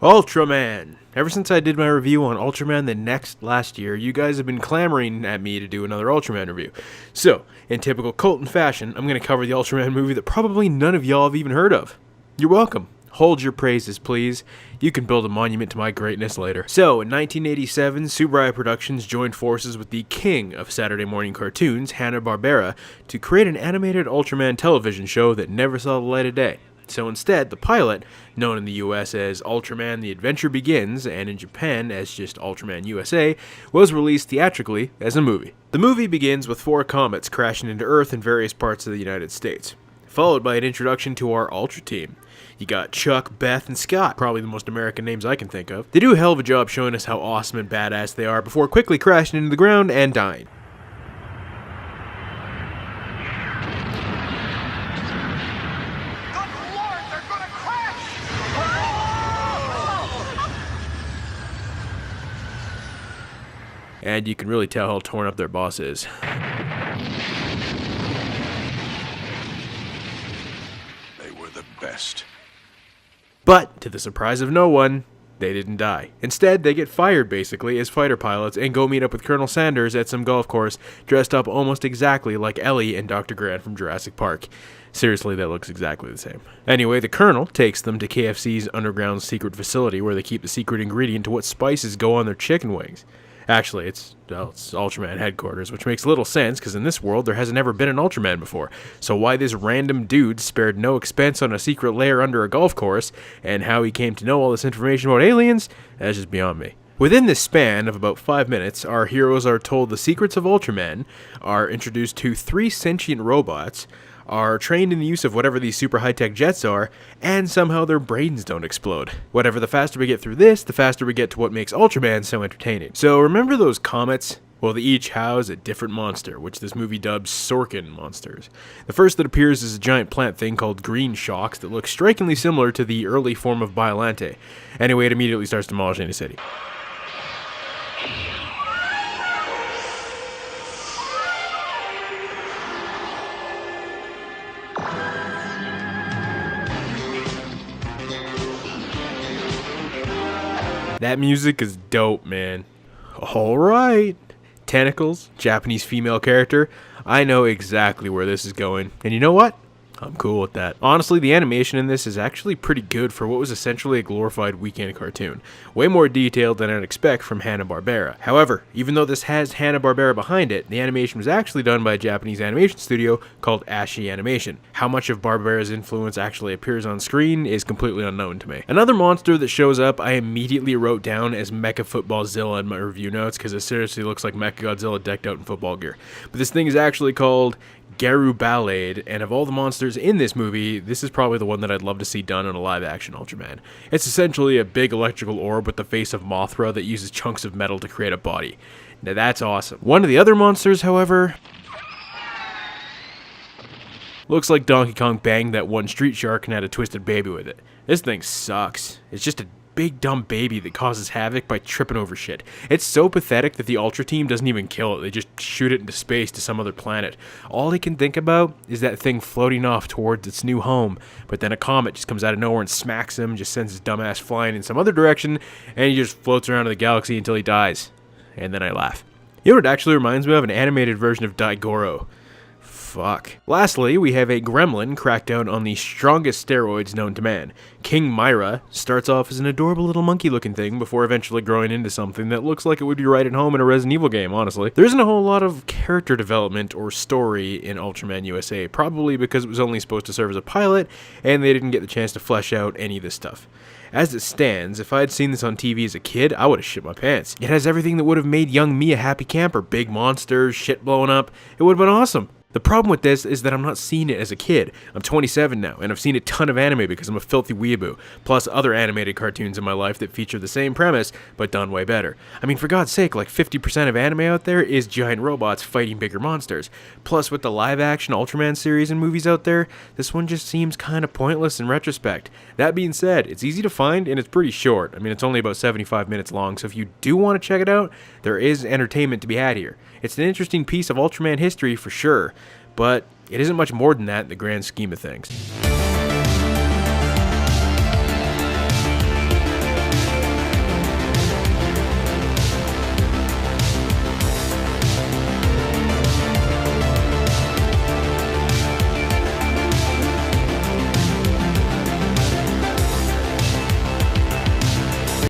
Ultraman! Ever since I did my review on Ultraman the Next last year, you guys have been clamoring at me to do another Ultraman review. So, in typical Colton fashion, I'm going to cover the Ultraman movie that probably none of y'all have even heard of. You're welcome. Hold your praises, please. You can build a monument to my greatness later. So, in 1987, Subaraya Productions joined forces with the king of Saturday morning cartoons, Hanna-Barbera, to create an animated Ultraman television show that never saw the light of day. So instead, the pilot, known in the US as Ultraman The Adventure Begins, and in Japan as just Ultraman USA, was released theatrically as a movie. The movie begins with 4 comets crashing into Earth in various parts of the United States, followed by an introduction to our Ultra Team. You got Chuck, Beth, and Scott, probably the most American names I can think of. They do a hell of a job showing us how awesome and badass they are before quickly crashing into the ground and dying. And you can really tell how torn up their boss is. They were the best. But, to the surprise of no one, they didn't die. Instead, they get fired, basically, as fighter pilots and go meet up with Colonel Sanders at some golf course, dressed up almost exactly like Ellie and Dr. Grant from Jurassic Park. Seriously, that looks exactly the same. Anyway, the Colonel takes them to KFC's underground secret facility where they keep the secret ingredient to what spices go on their chicken wings. Actually, it's Ultraman headquarters, which makes little sense because in this world there hasn't ever been an Ultraman before. So why this random dude spared no expense on a secret lair under a golf course, and how he came to know all this information about aliens, that's just beyond me. Within this span of about 5 minutes, our heroes are told the secrets of Ultraman, are introduced to 3 sentient robots, are trained in the use of whatever these super high-tech jets are, and somehow their brains don't explode. Whatever, the faster we get through this, the faster we get to what makes Ultraman so entertaining. So remember those comets? Well, they each house a different monster, which this movie dubs Sorkin monsters. The first that appears is a giant plant thing called Green Shocks that looks strikingly similar to the early form of Biollante. Anyway, it immediately starts demolishing a city. That music is dope, man. Alright. Tentacles, Japanese female character. I know exactly where this is going. And you know what? I'm cool with that. Honestly, the animation in this is actually pretty good for what was essentially a glorified weekend cartoon. Way more detailed than I'd expect from Hanna-Barbera. However, even though this has Hanna-Barbera behind it, the animation was actually done by a Japanese animation studio called Ashi Animation. How much of Barbera's influence actually appears on screen is completely unknown to me. Another monster that shows up I immediately wrote down as Mecha Footballzilla in my review notes because it seriously looks like Mechagodzilla decked out in football gear. But this thing is actually called Garubalade, and of all the monsters in this movie, this is probably the one that I'd love to see done in a live-action Ultraman. It's essentially a big electrical orb with the face of Mothra that uses chunks of metal to create a body. Now that's awesome. One of the other monsters, however, looks like Donkey Kong banged that one street shark and had a twisted baby with it. This thing sucks. It's just a big dumb baby that causes havoc by tripping over shit. It's so pathetic that the Ultra Team doesn't even kill it. They just shoot it into space to some other planet. All they can think about is that thing floating off towards its new home, but then a comet just comes out of nowhere and smacks him, just sends his dumbass flying in some other direction, and he just floats around in the galaxy until he dies. And then I laugh. You know what it actually reminds me of? An animated version of Daigoro. Fuck. Lastly, we have a gremlin cracked down on the strongest steroids known to man. King Myra starts off as an adorable little monkey-looking thing before eventually growing into something that looks like it would be right at home in a Resident Evil game, honestly. There isn't a whole lot of character development or story in Ultraman USA, probably because it was only supposed to serve as a pilot, and they didn't get the chance to flesh out any of this stuff. As it stands, if I had seen this on TV as a kid, I would have shit my pants. It has everything that would have made young me a happy camper. Big monsters, shit blowing up. It would have been awesome. The problem with this is that I'm not seeing it as a kid. I'm 27 now, and I've seen a ton of anime because I'm a filthy weeaboo, plus other animated cartoons in my life that feature the same premise, but done way better. I mean, for God's sake, like 50% of anime out there is giant robots fighting bigger monsters. Plus, with the live-action Ultraman series and movies out there, this one just seems kind of pointless in retrospect. That being said, it's easy to find, and it's pretty short. I mean, it's only about 75 minutes long, so if you do want to check it out, there is entertainment to be had here. It's an interesting piece of Ultraman history for sure, but it isn't much more than that in the grand scheme of things.